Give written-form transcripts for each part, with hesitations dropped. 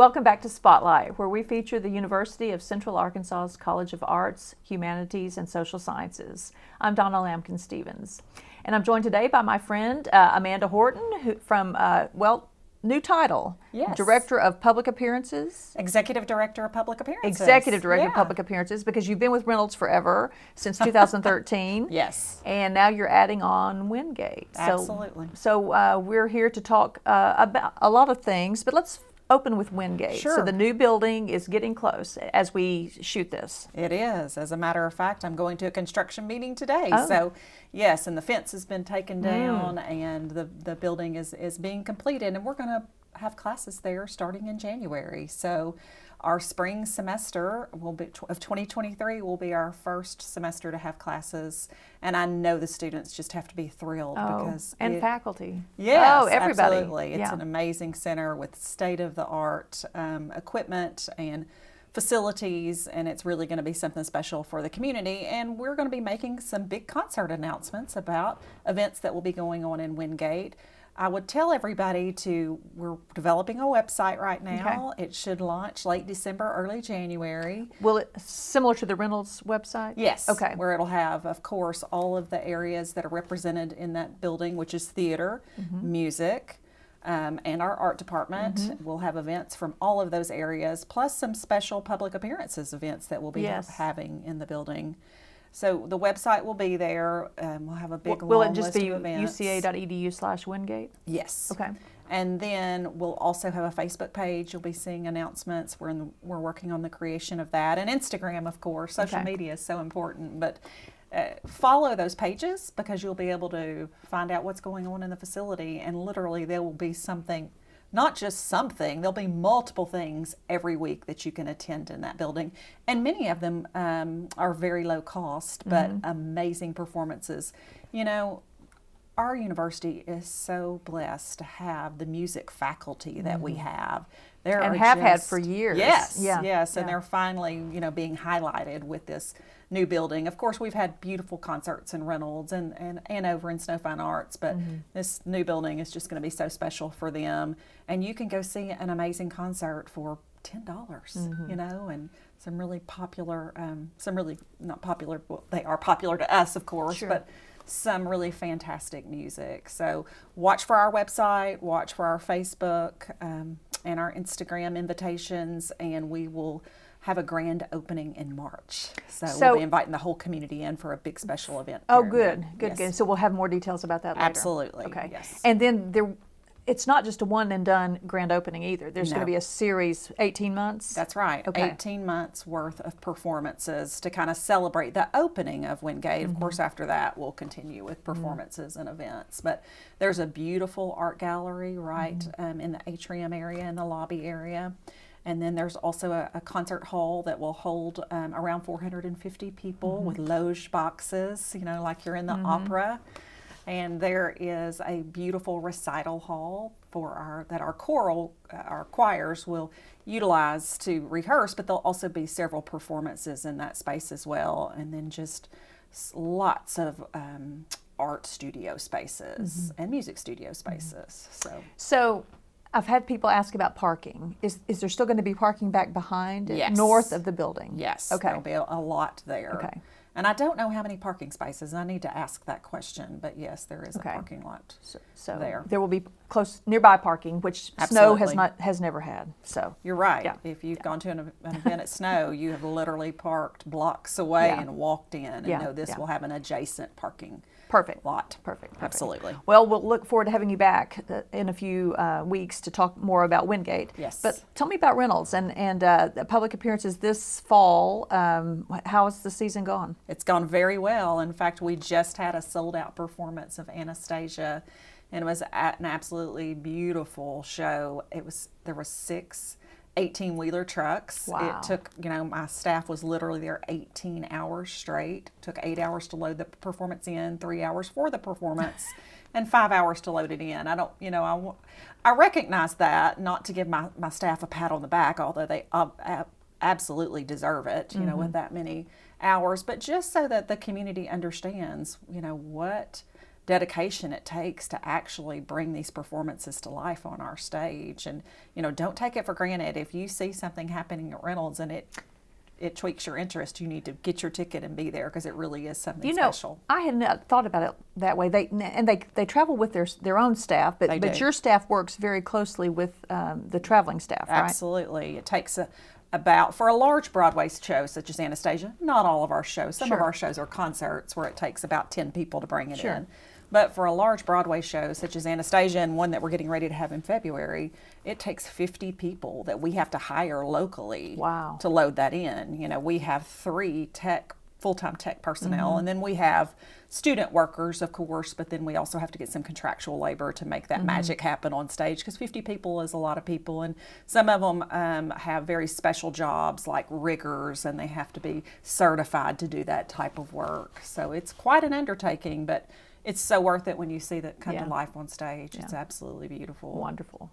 Welcome back to Spotlight, where we feature the University of Central Arkansas's College of Arts, Humanities, and Social Sciences. I'm Donna Lampkin-Stevens, and I'm joined today by my friend Amanda Horton from, new title, Yes. Director of Public Appearances. Executive Director of Public Appearances. Executive Director of Public Appearances, because you've been with Reynolds forever, since 2013. Yes. And now you're adding on Wingate. Absolutely. So we're here to talk about a lot of things, but let's open with Wingate. Sure. So the new building is getting close as we shoot this. It is. As a matter of fact, I'm going to a construction meeting today. Oh. So, yes, and the fence has been taken down and the building is being completed, and we're going to have classes there starting in January. So our spring semester of 2023 will be our first semester to have classes, and I know the students just have to be thrilled because faculty. Yes, everybody. Absolutely. It's an amazing center with state-of-the-art equipment and facilities, and it's really going to be something special for the community. And we're going to be making some big concert announcements about events that will be going on in Wingate. I would tell everybody we're developing a website right now. Okay. It should launch late December, early January. Will it similar to the Reynolds website? Yes. Okay. Where it'll have, of course, all of the areas that are represented in that building, which is theater, music, and our art department. We'll have events from all of those areas, plus some special public appearances events that we'll be having in the building. So the website will be there. We'll have a big Will long it just list be of events. uca.edu/Wingate? Yes. Okay. And then we'll also have a Facebook page. You'll be seeing announcements. We're working on the creation of that, and Instagram, of course. Social media is so important, but follow those pages because you'll be able to find out what's going on in the facility. And literally, there will be something. Not just something, there'll be multiple things every week that you can attend in that building. And many of them are very low cost, but amazing performances. You know, our university is so blessed to have the music faculty that we have. Had for years. Yes, yes, and they're finally, being highlighted with this new building. Of course, we've had beautiful concerts in Reynolds and over in Snow Fine Arts, but this new building is just going to be so special for them. And you can go see an amazing concert for $10, and some really popular, some really not popular, well, they are popular to us, of course, but some really fantastic music. So watch for our website, watch for our Facebook and our Instagram invitations, and we will have a grand opening in March. So we'll be inviting the whole community in for a big special event. Oh, good. So we'll have more details about that later. Absolutely. Okay. Yes. And then it's not just a one and done grand opening either. There's going to be a series, 18 months? That's right. Okay. 18 months worth of performances to kind of celebrate the opening of Wingate. Of course, after that, we'll continue with performances and events. But there's a beautiful art gallery right in the atrium area, in the lobby area. And then there's also a concert hall that will hold around 450 people with loge boxes, like you're in the opera. And there is a beautiful recital hall that our choirs will utilize to rehearse, but there'll also be several performances in that space as well. And then just lots of art studio spaces and music studio spaces. So I've had people ask about parking. Is there still going to be parking back behind, north of the building? Yes. Okay. There'll be a lot there. Okay. And I don't know how many parking spaces. I need to ask that question. But yes, there is a parking lot there. There will be nearby parking, which Snow has never had. So you're right. Yeah. If you've gone to an event at Snow, you have literally parked blocks away and walked in, and know this will have an adjacent parking lot. Perfect. Absolutely. Well, we'll look forward to having you back in a few weeks to talk more about Wingate. Yes. But tell me about Reynolds and the public appearances this fall. How has the season gone? It's gone very well. In fact, we just had a sold-out performance of Anastasia, and it was an absolutely beautiful show. There were 6 18-wheeler trucks. Wow. It took, my staff was literally there 18 hours straight. It took 8 hours to load the performance in, 3 hours for the performance, and 5 hours to load it in. I recognize that, not to give my staff a pat on the back, although they absolutely deserve it, with that many hours, but just so that the community understands, what dedication it takes to actually bring these performances to life on our stage. And, don't take it for granted. If you see something happening at Reynolds and it tweaks your interest, you need to get your ticket and be there, because it really is something special. I had not thought about it that way. They travel with their own staff, but your staff works very closely with the traveling staff, right? Absolutely. It takes for a large Broadway show such as Anastasia, not all of our shows. Some of our shows are concerts where it takes about 10 people to bring it in. But for a large Broadway show such as Anastasia, and one that we're getting ready to have in February, it takes 50 people that we have to hire locally to load that in. We have 3 full-time tech personnel, and then we have student workers, of course, but then we also have to get some contractual labor to make that magic happen on stage, because 50 people is a lot of people, and some of them have very special jobs like riggers, and they have to be certified to do that type of work. So it's quite an undertaking, but it's so worth it when you see that come to life on stage. It's absolutely beautiful. Wonderful.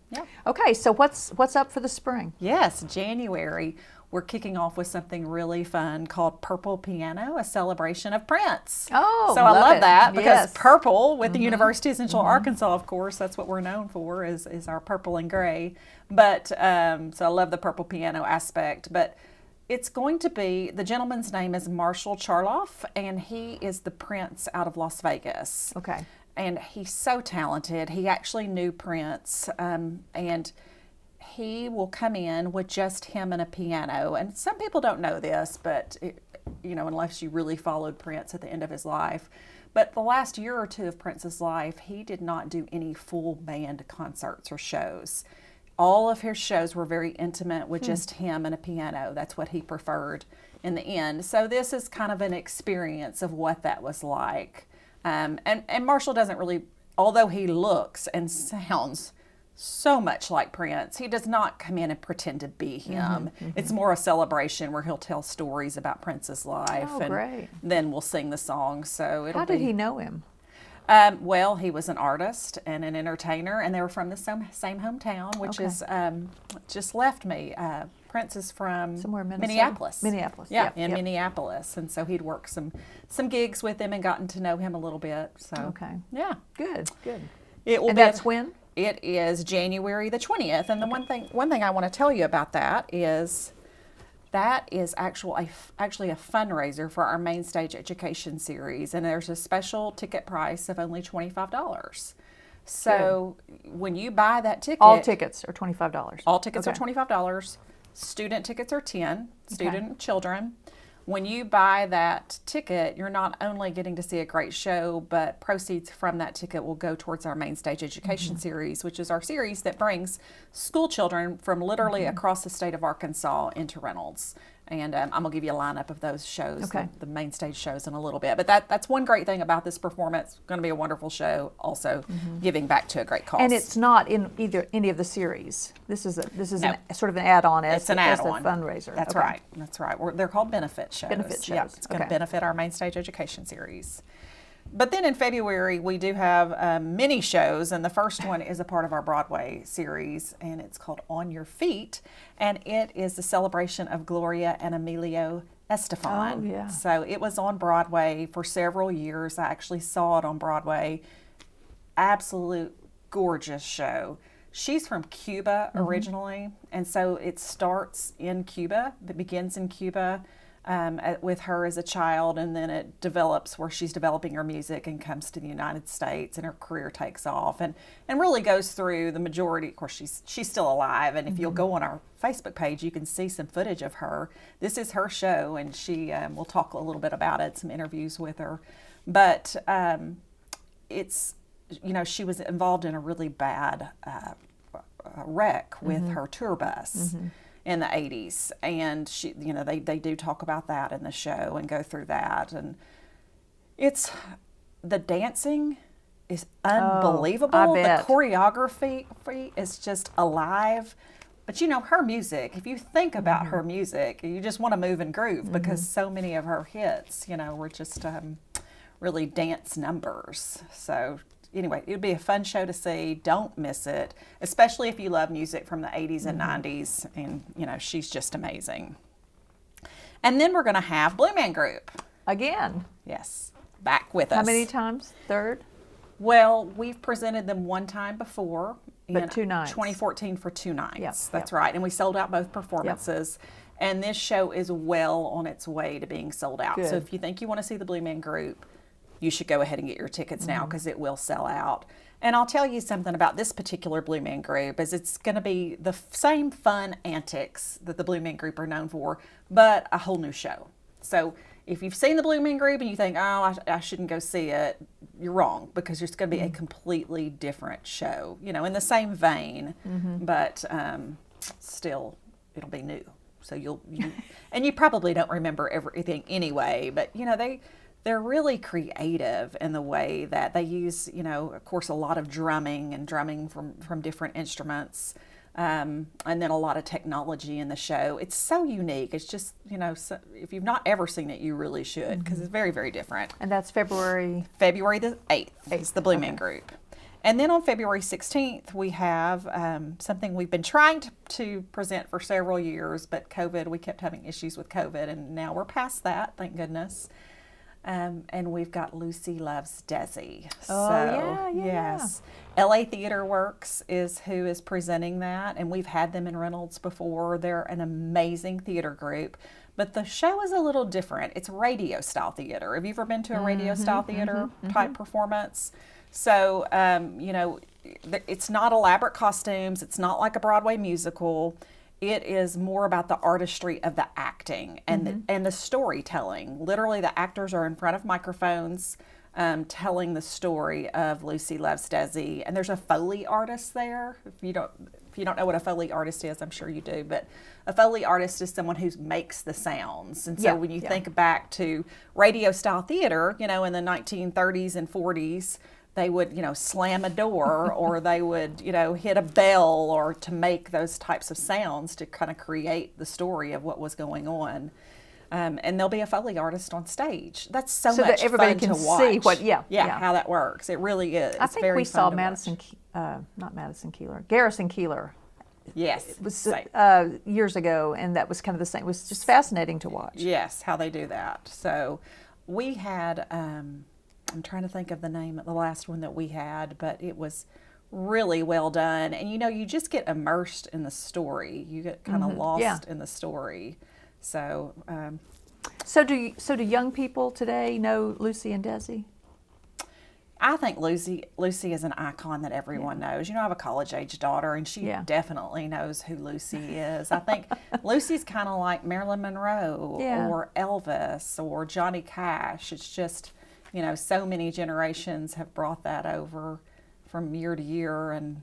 Yeah. Okay, so what's up for the spring? Yes, January. We're kicking off with something really fun called Purple Piano, a celebration of Prince. Oh, so I love that, because yes. purple with the University of Central Arkansas, of course, that's what we're known for, is our purple and gray. But so I love the purple piano aspect. But it's going to be, the gentleman's name is Marshall Charloff, and he is the Prince out of Las Vegas. Okay. And he's so talented. He actually knew Prince, and he will come in with just him and a piano. And some people don't know this, but unless you really followed Prince at the end of his life. But the last year or two of Prince's life, he did not do any full band concerts or shows. All of his shows were very intimate with just him and a piano. That's what he preferred in the end. So this is kind of an experience of what that was like. And Marshall doesn't really, although he looks and sounds so much like Prince, he does not come in and pretend to be him. It's more a celebration where he'll tell stories about Prince's life, and then we'll sing the songs. So How did he know him? Well, he was an artist and an entertainer, and they were from the same hometown, which is just left me. Prince is from somewhere Minneapolis. Yeah, Minneapolis, and so he'd worked some gigs with him and gotten to know him a little bit. So yeah, good. That's when? It is January the 20th, and the one thing I want to tell you about that is actually a fundraiser for our Main Stage Education series, and there's a special ticket price of only $25. So when you buy that ticket, all tickets are $25. All tickets are $25. Student tickets are $10. Student children. When you buy that ticket, you're not only getting to see a great show, but proceeds from that ticket will go towards our Main Stage Education series, which is our series that brings school children from literally across the state of Arkansas into Reynolds. And I'm going to give you a lineup of those shows, the Main Stage shows, in a little bit. But that's one great thing about this performance. It's going to be a wonderful show, also giving back to a great cause. And it's not in any of the series. This is sort of an add-on as the fundraiser. That's right. That's right. They're called benefit shows. Benefit shows. Yeah, it's going to benefit our Main Stage Education series. But then in February, we do have mini shows, and the first one is a part of our Broadway series, and it's called On Your Feet, and it is the celebration of Gloria and Emilio Estefan. Oh, yeah. So it was on Broadway for several years. I actually saw it on Broadway. Absolute gorgeous show. She's from Cuba originally, and so it starts in Cuba. It begins in Cuba. With her as a child, and then it develops where she's developing her music and comes to the United States, and her career takes off and really goes through the majority. Of course, she's still alive, and if you'll go on our Facebook page, you can see some footage of her. This is her show, and she we'll talk a little bit about it, some interviews with her. But it's, she was involved in a really bad wreck with her tour bus. In the 80s, and she, they do talk about that in the show and go through that, and it's, the dancing is unbelievable. I bet. The choreography is just alive. But her music, if you think about her music, you just want to move and groove, because so many of her hits, were just really dance numbers. So anyway, it would be a fun show to see. Don't miss it, especially if you love music from the 80s and 90s. And, she's just amazing. And then we're going to have Blue Man Group. Again. Yes. back with us. How many times? Third? Well, we've presented them one time before. But in 2 nights. 2014 for 2 nights. Yep, That's yep. right. And we sold out both performances. And this show is well on its way to being sold out. Good. So if you think you want to see the Blue Man Group, you should go ahead and get your tickets now because it will sell out. And I'll tell you something about this particular Blue Man Group is it's going to be the same fun antics that the Blue Man Group are known for, but a whole new show. So if you've seen the Blue Man Group and you think, oh, I shouldn't go see it, you're wrong, because it's going to be a completely different show, you know, in the same vein, but still it'll be new. So you and you probably don't remember everything anyway, but you know, they're really creative in the way that they use, you know, of course, a lot of drumming from different instruments. And then a lot of technology in the show. It's so unique. It's just, you know, so if you've not ever seen it, you really should, because it's very, very different. And that's February the 8th is the Blue Man Group. And then on February 16th, we have something we've been trying to present for several years, but we kept having issues with COVID, and now we're past that, thank goodness. And we've got Lucy Loves Desi. Oh, So, yeah. yes. LA Theater Works is who is presenting that, and we've had them in Reynolds before. They're an amazing theater group, but the show is a little different. It's radio style theater. Have you ever been to a radio style theater type performance? So, you know, it's not elaborate costumes. It's not like a Broadway musical. It is more about the artistry of the acting and the storytelling. Literally, the actors are in front of microphones telling the story of Lucy Loves Desi. And there's a Foley artist there. If you don't know what a Foley artist is, I'm sure you do. But a Foley artist is someone who makes the sounds. And so when you think back to radio style theater, you know, in the 1930s and 40s, they would, you know, slam a door or they would, you know, hit a bell or to make those types of sounds to kind of create the story of what was going on. And there'll be a Foley artist on stage. That's so much that everybody fun can to watch. see what, how that works. It really is. I think very we fun saw Garrison Keillor. Yes. It was years ago, and that was kind of the same. It was just fascinating to watch. Yes, how they do that. So we had, I'm trying to think of the name of the last one that we had, but it was really well done. And you know, you just get immersed in the story. You get kind of lost in the story. So, so do young people today know Lucy and Desi? I think Lucy is an icon that everyone knows. You know, I have a college-age daughter, and she definitely knows who Lucy is. I think Lucy's kind of like Marilyn Monroe or Elvis or Johnny Cash. It's just, you know, so many generations have brought that over from year to year, and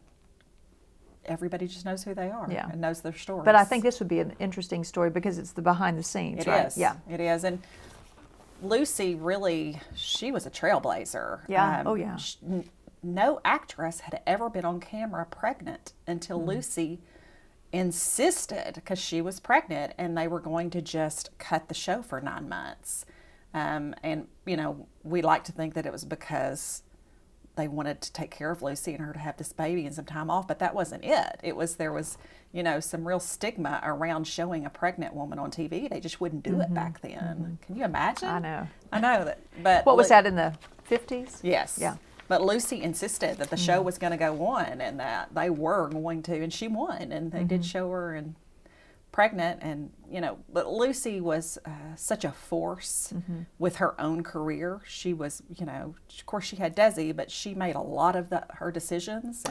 everybody just knows who they are and knows their stories. But I think this would be an interesting story because it's the behind the scenes, right? It is. Yeah, it is. And Lucy really, she was a trailblazer. Yeah. No actress had ever been on camera pregnant until Lucy insisted, because she was pregnant, and they were going to just cut the show for 9 months. And, you know, we like to think that it was because they wanted to take care of Lucy and her to have this baby and some time off, but that wasn't it. There was, you know, some real stigma around showing a pregnant woman on TV. They just wouldn't do it back then. Can you imagine? I know that. But what was that, in the 50s? Yes. Yeah. But Lucy insisted that the show was going to go on and that they were going to, and she won, and they did show her and pregnant, and you know, but Lucy was such a force with her own career. She was, you know, of course she had Desi, but she made a lot of her decisions.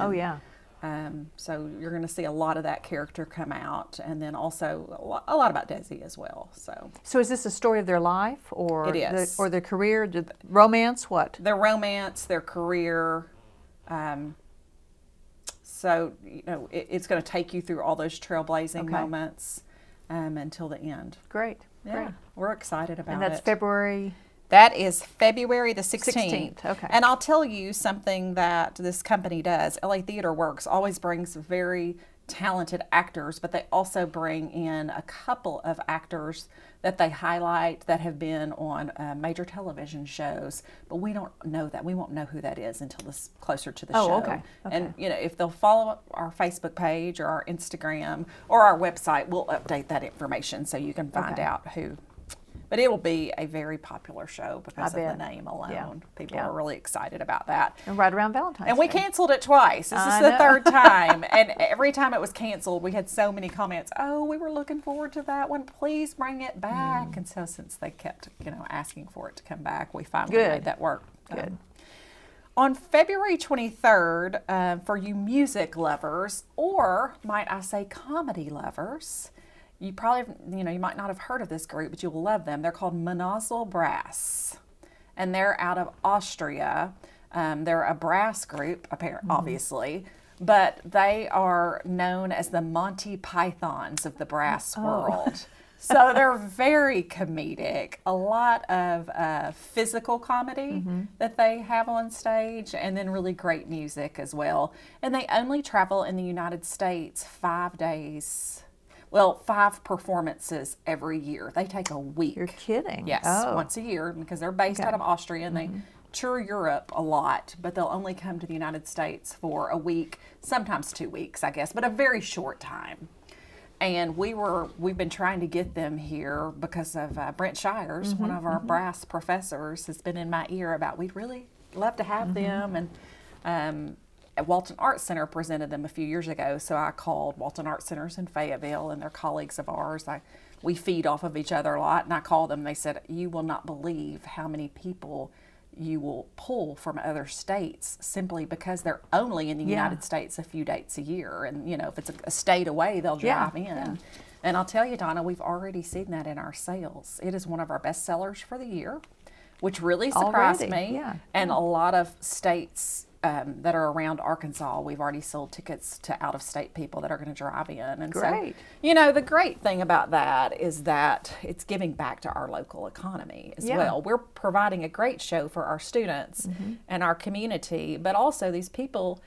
And, so you're going to see a lot of that character come out, and then also a lot about Desi as well. So is this a story of their life, or it is, or their career, romance? What? Their romance, their career. So, you know, it's going to take you through all those trailblazing moments until the end. Great. Yeah, we're excited about it. And that's February? That is February the 16th. Okay. And I'll tell you something that this company does. LA Theater Works always brings very talented actors, but they also bring in a couple of actors that they highlight that have been on major television shows, but we don't know that. We won't know who that is until this closer to the show. Okay. And you know, if they'll follow our Facebook page or our Instagram or our website, we'll update that information so you can find out who But it will be a very popular show because of bet. the name alone. Yeah. People Yeah. are really excited about that. And right around Valentine's And we Day. canceled it twice. This is I the know. third time. And every time it was canceled, we had so many comments. Oh, we were looking forward to that one. Please bring it back. And so since they kept, asking for it to come back, we finally Good. made that work. Good. On February 23rd, for you music lovers, or might I say comedy lovers, you probably, you might not have heard of this group, but you will love them. They're called Monozel Brass, and they're out of Austria. They're a brass group, obviously, but they are known as the Monty Pythons of the brass world. So they're very comedic, a lot of physical comedy that they have on stage, and then really great music as well. And they only travel in the United States 5 days. Well, 5 performances every year. They take a week. You're kidding. Yes, Oh. once a year, because they're based out of Austria, and they tour Europe a lot, but they'll only come to the United States for a week, sometimes 2 weeks, I guess, but a very short time. And we've been trying to get them here because of Brent Shires, one of our brass professors, has been in my ear about we'd really love to have them. And Walton Arts Center presented them a few years ago, so I called Walton Arts Centers in Fayetteville, and they're colleagues of ours. We feed off of each other a lot, and I called them. They said, "You will not believe how many people you will pull from other states simply because they're only in the United States a few dates a year. And, if it's a state away, they'll drive in. Yeah. And I'll tell you, Donna, we've already seen that in our sales. It is one of our best sellers for the year, which really surprised Already, me. yeah. And a lot of states that are around Arkansas, we've already sold tickets to out-of-state people that are going to drive in. And Great. so, the great thing about that is that it's giving back to our local economy as well. We're providing a great show for our students and our community, but also these people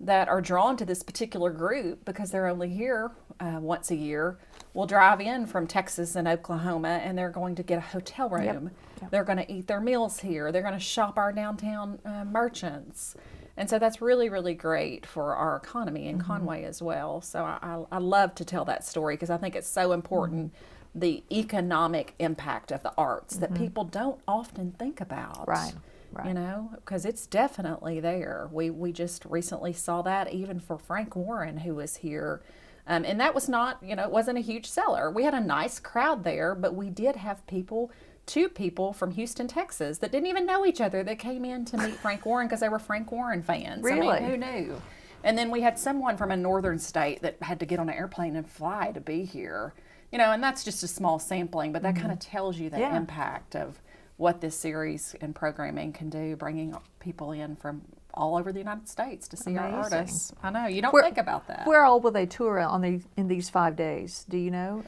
that are drawn to this particular group because they're only here once a year will drive in from Texas and Oklahoma, and they're going to get a hotel room. Yep. They're going to eat their meals here. They're going to shop our downtown merchants. And so that's really, really great for our economy in Conway as well. So I love to tell that story because I think it's so important, the economic impact of the arts that people don't often think about. Right. Because it's definitely there. We just recently saw that even for Frank Warren, who was here. And that was not, it wasn't a huge seller. We had a nice crowd there, but we did have 2 people from Houston, Texas that didn't even know each other that came in to meet Frank Warren because they were Frank Warren fans. Really? I mean, who knew? And then we had someone from a northern state that had to get on an airplane and fly to be here. And that's just a small sampling, but that kind of tells you the impact of what this series and programming can do, bringing people in from all over the United States to see our artists. I know, you don't think about that. Where all will they tour in these 5 days? Do you know?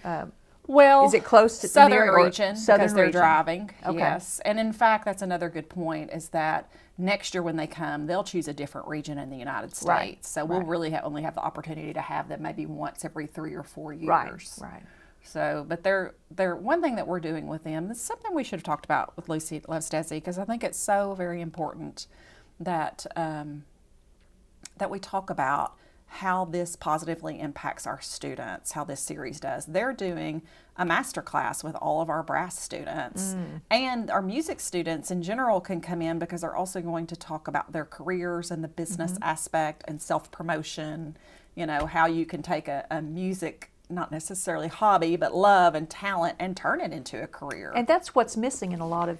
Well, is it close to southern near, region southern because they're region? driving? Okay. Yes, and in fact, that's another good point. Is that next year when they come, they'll choose a different region in the United States. Right. So we'll really only have the opportunity to have them maybe once every 3 or 4 years. Right. So, but they're one thing that we're doing with them. This is something we should have talked about with Lucy Loves Desi because I think it's so very important that that we talk about how this positively impacts our students, how this series does. They're doing a master class with all of our brass students, and our music students in general can come in because they're also going to talk about their careers and the business aspect and self-promotion, how you can take a music, not necessarily hobby, but love and talent and turn it into a career. And that's what's missing in a lot of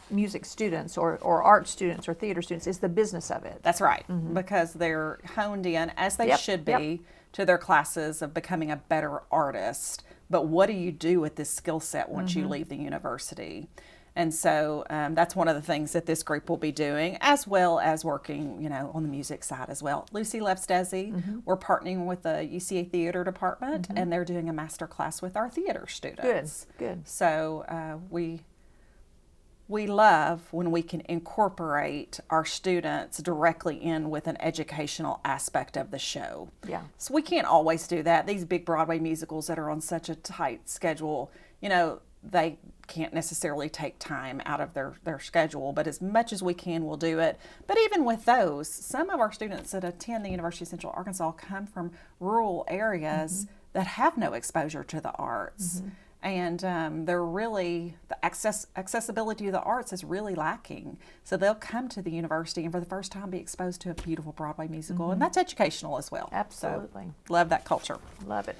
music students or art students or theater students is the business of it. That's right, because they're honed in, as they should be, to their classes of becoming a better artist. But what do you do with this skill set once you leave the university? And so that's one of the things that this group will be doing, as well as working, on the music side as well. Lucy Loves Desi, we're partnering with the UCA Theater Department, and they're doing a master class with our theater students. Good. So we love when we can incorporate our students directly in with an educational aspect of the show. Yeah. So we can't always do that. These big Broadway musicals that are on such a tight schedule, they can't necessarily take time out of their schedule, but as much as we can, we'll do it. But even with those, some of our students that attend the University of Central Arkansas come from rural areas that have no exposure to the arts. And they're really, the accessibility to the arts is really lacking. So they'll come to the university and for the first time be exposed to a beautiful Broadway musical. And that's educational as well. Absolutely. So, love that culture. Love it.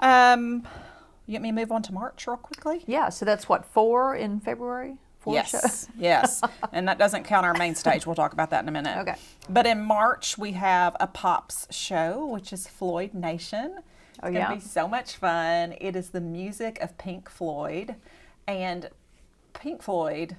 You want me to move on to March real quickly? Yeah, so that's what, 4 in February? 4 shows? Yes, yes. And that doesn't count our main stage. We'll talk about that in a minute. Okay. But in March, we have a Pops show, which is Floyd Nation. Oh, It's yeah? going to be so much fun. It is the music of Pink Floyd. And Pink Floyd,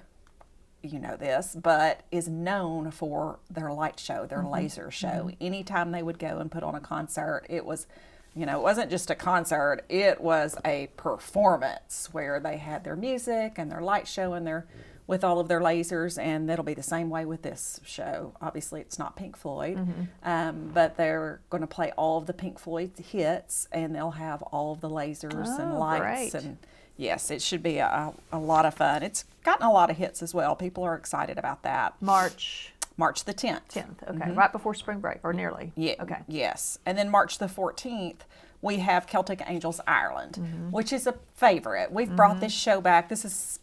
you know this, but is known for their light show, their laser show. Anytime they would go and put on a concert, it was, it wasn't just a concert, it was a performance where they had their music and their light show and with all of their lasers, and that'll be the same way with this show. Obviously, it's not Pink Floyd, but they're going to play all of the Pink Floyd hits, and they'll have all of the lasers and lights. Great. And yes, it should be a lot of fun. It's gotten a lot of hits as well. People are excited about that. March March the 10th. 10th, okay. Right before spring break, or nearly. Yeah. Okay. Yes. And then March the 14th, we have Celtic Angels Ireland, which is a favorite. We've brought this show back. This is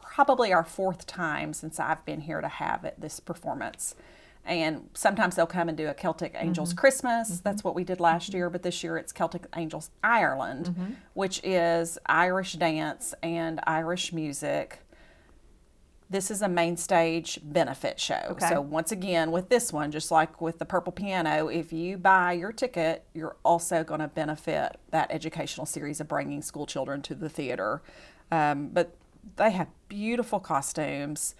probably our 4th time since I've been here to have this performance. And sometimes they'll come and do a Celtic Angels Christmas. That's what we did last year, but this year it's Celtic Angels Ireland, which is Irish dance and Irish music. This is a main stage benefit show. Okay. So once again, with this one, just like with the Purple Piano, if you buy your ticket, you're also going to benefit that educational series of bringing school children to the theater. But they have beautiful costumes.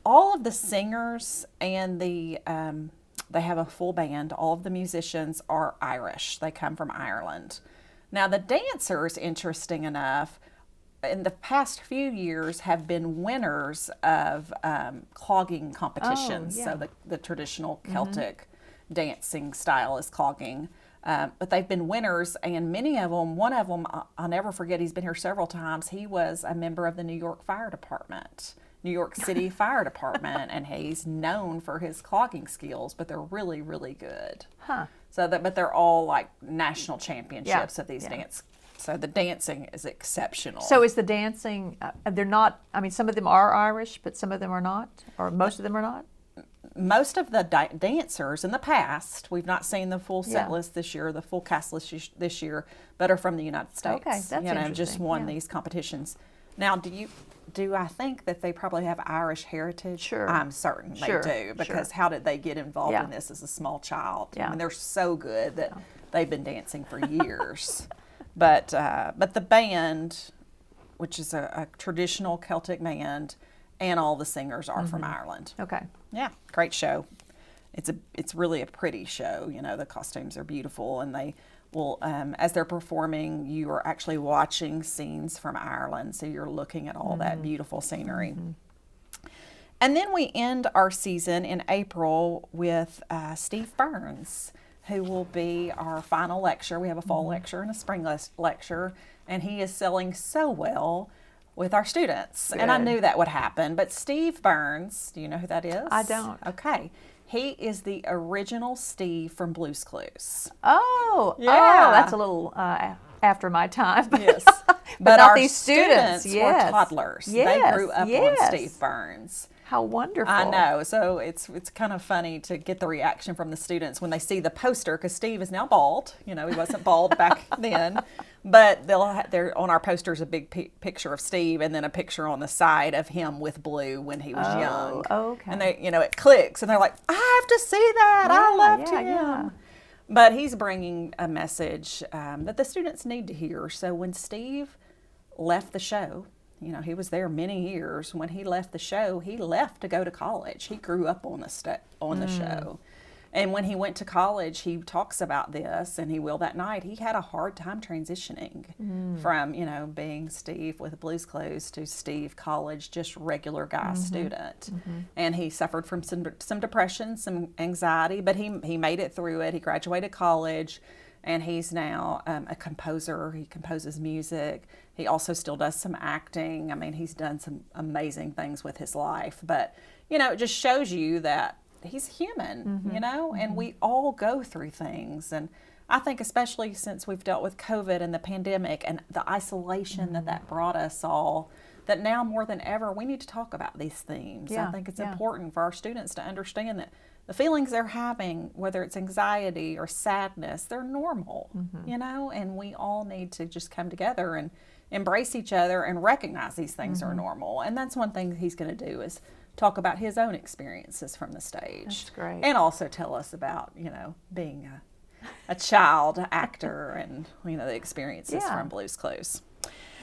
All of the singers and they have a full band. All of the musicians are Irish. They come from Ireland. Now the dancers, interesting enough, in the past few years have been winners of clogging competitions. Oh, yeah. So the traditional Celtic dancing style is clogging. But they've been winners, and many of them, one of them, I'll never forget, he's been here several times. He was a member of the New York Fire Department, New York City Fire Department, and he's known for his clogging skills, but they're really, really good. Huh. But they're all like national championships of these yeah. dance. So the dancing is exceptional. So is the dancing, they're not, I mean, some of them are Irish, but some of them are not, or most of them are not? Most of the dancers in the past, we've not seen the full set list this year, the full cast list this year, but are from the United States. Okay, that's interesting. Just won Yeah. these competitions. Now, do I think that they probably have Irish heritage? Sure. I'm certain Sure, they do, because sure. how did they get involved Yeah. in this as a small child? Yeah. I mean, they're so good that they've been dancing for years. But the band, which is a traditional Celtic band, and all the singers are from Ireland. Okay. Yeah, great show. It's really a pretty show. The costumes are beautiful, and they will, as they're performing, you are actually watching scenes from Ireland, so you're looking at all that beautiful scenery. And then we end our season in April with Steve Burns, who will be our final lecture. We have a fall lecture and a spring lecture, and he is selling so well with our students. And I Good. knew that would happen. But Steve Burns, do you know who that is? I don't. Okay. He is the original Steve from Blue's Clues. Oh, Yeah. that's a little after my time. Yes. But not our these students. were Yes. toddlers. They Yes, grew up yes. on Steve Burns. How wonderful. I know. So it's kind of funny to get the reaction from the students when they see the poster, because Steve is now bald. He wasn't bald back then. But they're on our posters a big picture of Steve, and then a picture on the side of him with Blue when he was young. Okay. And they, it clicks, and they're like, I have to see that. I loved him. Yeah. But he's bringing a message that the students need to hear. So when Steve left the show, he was there many years. When he left the show, he left to go to college. He grew up on the show. And when he went to college, he talks about this, and he will that night. He had a hard time transitioning from, being Steve with Blue's Clues to Steve college, just regular guy student. And he suffered from some depression, some anxiety, but he made it through it. He graduated college, and he's now a composer. He composes music. He also still does some acting. I mean, he's done some amazing things with his life. But, it just shows you that he's human, and we all go through things. And I think especially since we've dealt with COVID and the pandemic and the isolation that brought us all, that now more than ever we need to talk about these themes. I think it's important for our students to understand that the feelings they're having, whether it's anxiety or sadness, they're normal, you know, and we all need to just come together and embrace each other and recognize these things are normal. And that's one thing he's going to do is talk about his own experiences from the stage. That's great. And also tell us about, you know, being a child actor and, you know, the experiences from Blue's Clues.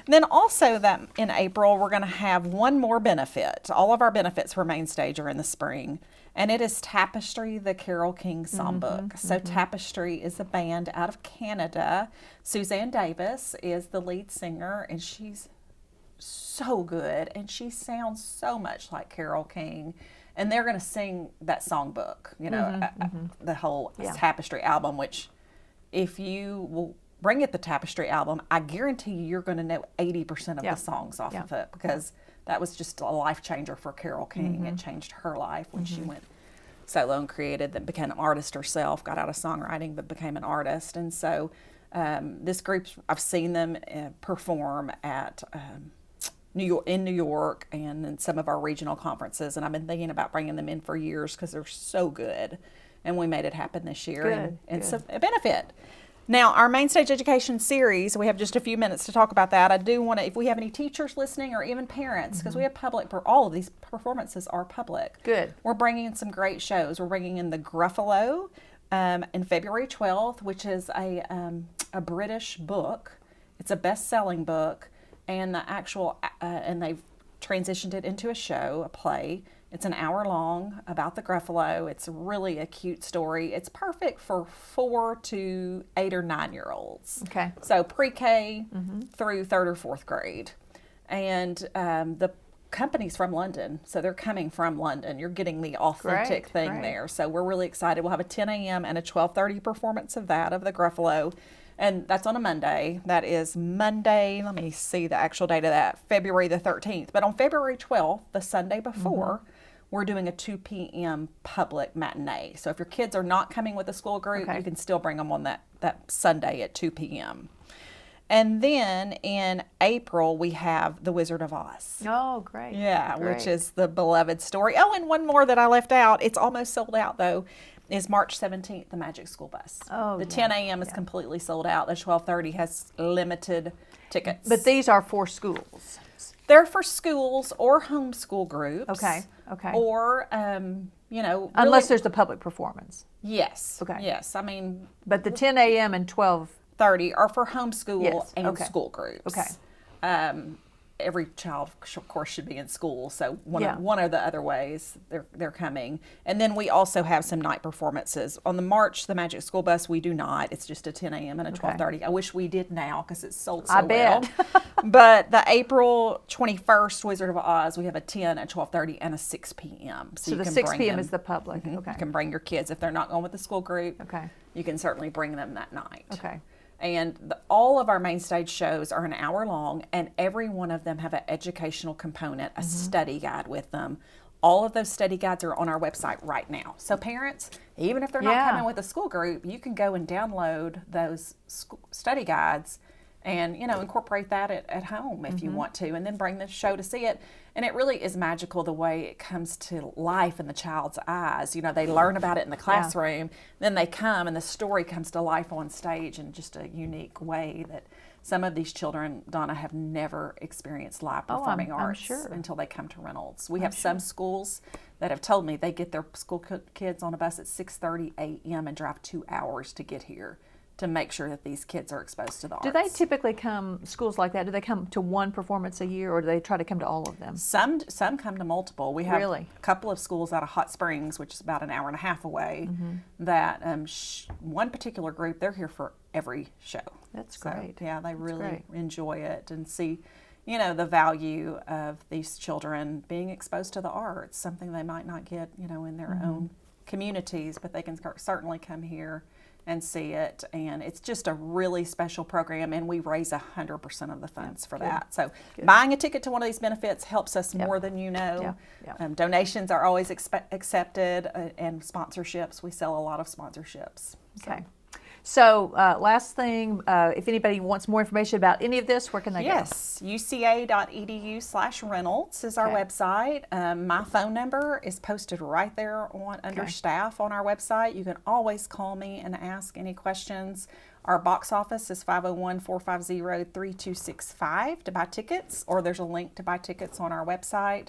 Then also that in April, we're going to have one more benefit. All of our benefits for Main Stage are in the spring, and it is Tapestry, the Carole King Songbook. So Tapestry is a band out of Canada. Suzanne Davis is the lead singer, and she's so good, and she sounds so much like Carole King. And they're going to sing that songbook, you know, the whole Tapestry album, which if you will bring it the Tapestry album, I guarantee you're going to know 80% of the songs off of it, because that was just a life changer for Carole King. It changed her life when she went solo and created, that became an artist herself, got out of songwriting, but became an artist. And so this group, I've seen them perform at New York and in some of our regional conferences, and I've been thinking about bringing them in for years because they're so good, and we made it happen this year. And it's a benefit. Now, our Main Stage Education series, we have just a few minutes to talk about that. I do want to, if we have any teachers listening or even parents, because we have public, all of these performances are public. Good. We're bringing in some great shows. We're bringing in The Gruffalo in February 12th, which is a British book. It's a best-selling book, and the actual, and they've transitioned it into a show, a play. It's an hour long about the Gruffalo. It's really a cute story. It's perfect for 4 to 8 or 9 year olds. Okay. So pre-K through 3rd or 4th grade. And the company's from London, so they're coming from London. You're getting the authentic thing there. So we're really excited. We'll have a 10 a.m. and a 12:30 performance of that, of the Gruffalo. And that's on a Monday. That is Monday, let me see the actual date of that, February the 13th. But on February 12th, the Sunday before, we're doing a 2 p.m. public matinee. So if your kids are not coming with a school group, you can still bring them on that Sunday at 2 p.m. And then in April, we have The Wizard of Oz. Oh, great. Yeah, which is the beloved story. Oh, and one more that I left out. It's almost sold out, though, is March 17th, the Magic School Bus. Oh, the 10 a.m. is completely sold out. The 12:30 has limited tickets. But these are for schools. They're for schools or homeschool groups. Okay. Or, you know. Unless there's a public performance. Yes. Okay. Yes. I mean. But the 10 a.m. and 12:30 are for homeschool and school groups. Okay. Every child, of course, should be in school. So one of the other ways they're coming. And then we also have some night performances. On the March, the Magic School Bus, we do not. It's just a 10 a.m. and a 12:30. I wish we did now because it's sold so well. I bet. But the April 21st Wizard of Oz, we have a 10, a 12:30, and a 6 p.m. So the 6 p.m. is the public. Okay. You can bring your kids. If they're not going with the school group, okay, you can certainly bring them that night. Okay. And all of our Main Stage shows are an hour long, and every one of them have an educational component, a study guide with them. All of those study guides are on our website right now. So parents, even if they're not coming with a school group, you can go and download those study guides and, you know, incorporate that at home if you want to, and then bring the show to see it. And it really is magical the way it comes to life in the child's eyes. You know, they learn about it in the classroom, then they come and the story comes to life on stage in just a unique way that some of these children, Donna, have never experienced live performing arts until they come to Reynolds. We have some schools that have told me they get their school kids on a bus at 6:30 a.m. and drive 2 hours to get here to make sure that these kids are exposed to the arts. Do they typically come, schools like that, do they come to one performance a year, or do they try to come to all of them? Some come to multiple. We have a couple of schools out of Hot Springs, which is about an hour and a half away, that one particular group, they're here for every show. That's great. Yeah, they really enjoy it and see, you know, the value of these children being exposed to the arts, something they might not get, you know, in their own communities, but they can certainly come here and see it. And it's just a really special program, and we raise 100% of the funds for that. So buying a ticket to one of these benefits helps us more than you know. Donations are always accepted, and sponsorships. We sell a lot of sponsorships. Okay. So last thing, if anybody wants more information about any of this, where can they go? Yes, uca.edu/Reynolds is our Okay. website. My phone number is posted right there under Okay. staff on our website. You can always call me and ask any questions. Our box office is 501-450-3265 to buy tickets, or there's a link to buy tickets on our website.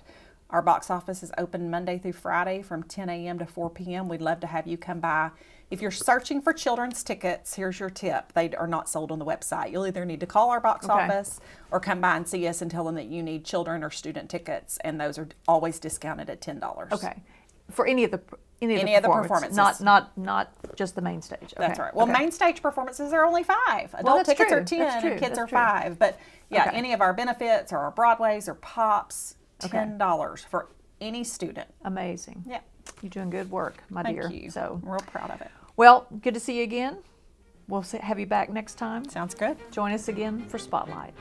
Our box office is open Monday through Friday from 10 a.m. to 4 p.m. We'd love to have you come by. If you're searching for children's tickets, here's your tip. They are not sold on the website. You'll either need to call our box Okay. office or come by and see us and tell them that you need children or student tickets, and those are always discounted at $10. Okay. For any of the Any of the performances. Not just the main stage. Okay. That's right. Well, Okay. main stage performances are only $5. Adult that's tickets true. are 10 That's true. and kids That's are true. $5. But yeah, Okay. any of our benefits or our Broadways or Pops, Okay. $10 for any student. Amazing. Yeah. You're doing good work, my Thank dear. you. So, I'm real proud of it. well, good to see you again. We'll have you back next time. Sounds good. Join us again for Spotlight.